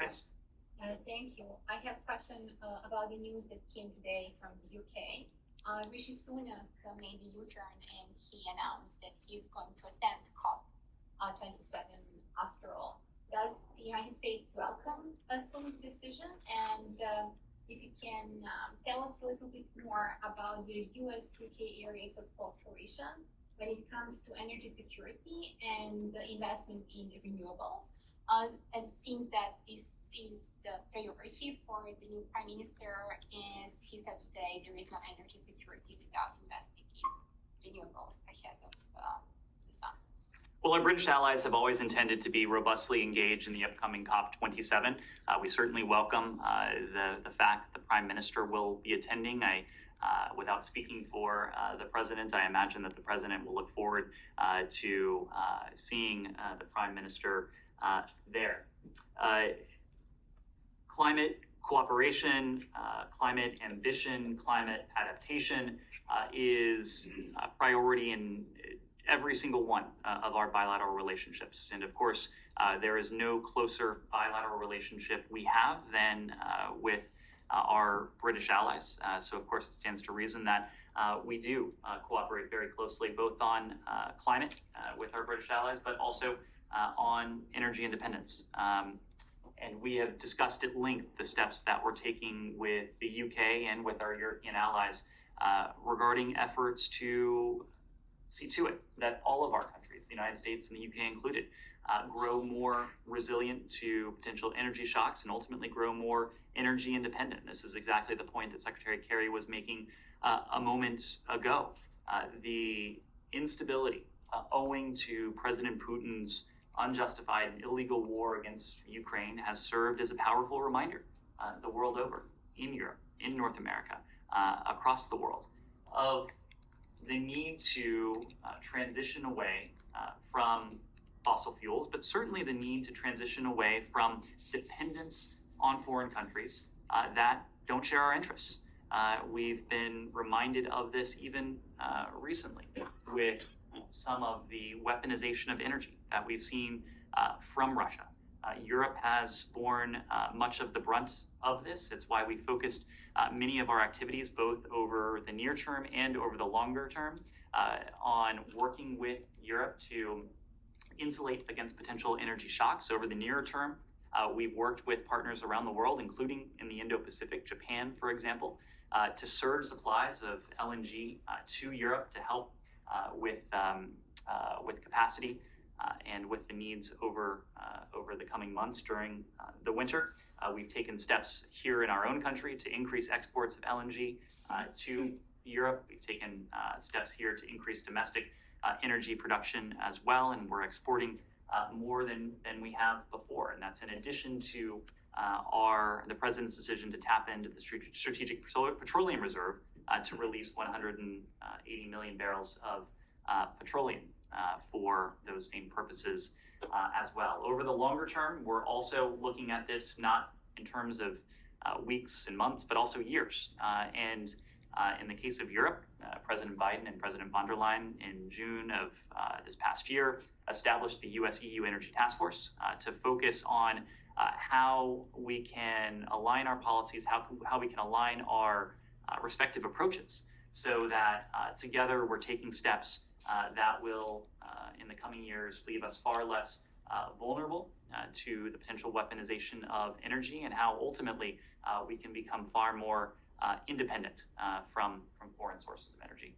Miss? Thank you. I have a question about the news that came today from the UK. Rishi Sunak made a U-turn and he announced that he's going to attend COP27 after all. Does the United States welcome Sunak's decision? And if you can tell us a little bit more about the US-UK areas of cooperation when it comes to energy security and investment in the renewables, as it seems that this is the priority for the new Prime Minister. As he said today, there is no energy security without investing in renewables ahead of the summit. Well, our British allies have always intended to be robustly engaged in the upcoming COP27. We certainly welcome the fact that the Prime Minister will be attending. Without speaking for the President, I imagine that the President will look forward to seeing the Prime Minister there. Climate cooperation, climate ambition, climate adaptation is a priority in every single one of our bilateral relationships. And of course, there is no closer bilateral relationship we have than with our British allies. So of course, it stands to reason that we do cooperate very closely, both on climate with our British allies, but also on energy independence. And we have discussed at length the steps that we're taking with the UK and with our European allies regarding efforts to see to it that all of our countries, the United States and the UK included, grow more resilient to potential energy shocks and ultimately grow more energy independent. This is exactly the point that Secretary Kerry was making a moment ago. The instability owing to President Putin's unjustified and illegal war against Ukraine has served as a powerful reminder the world over, in Europe, in North America, across the world, of the need to transition away from fossil fuels, but certainly the need to transition away from dependence on foreign countries that don't share our interests. We've been reminded of this even recently with some of the weaponization of energy that we've seen from Russia. Europe has borne much of the brunt of this. It's why we focused many of our activities, both over the near term and over the longer term, on working with Europe to insulate against potential energy shocks. Over the nearer term, we've worked with partners around the world, including in the Indo-Pacific, Japan, for example, to surge supplies of LNG to Europe to help with capacity and with the needs over the coming months during the winter. We've taken steps here in our own country to increase exports of LNG to Europe. We've taken steps here to increase domestic energy production as well, and we're exporting more than we have before. And that's in addition to the President's decision to tap into the Strategic Petroleum Reserve to release 180 million barrels of petroleum for those same purposes as well. Over the longer term, we're also looking at this not in terms of weeks and months, but also years. And in the case of Europe, President Biden and President von der Leyen in June of this past year established the US-EU Energy Task Force to focus on how we can align our policies, how we can align our respective approaches so that together we're taking steps that will, in the coming years, leave us far less vulnerable to the potential weaponization of energy, and how ultimately we can become far more independent from foreign sources of energy.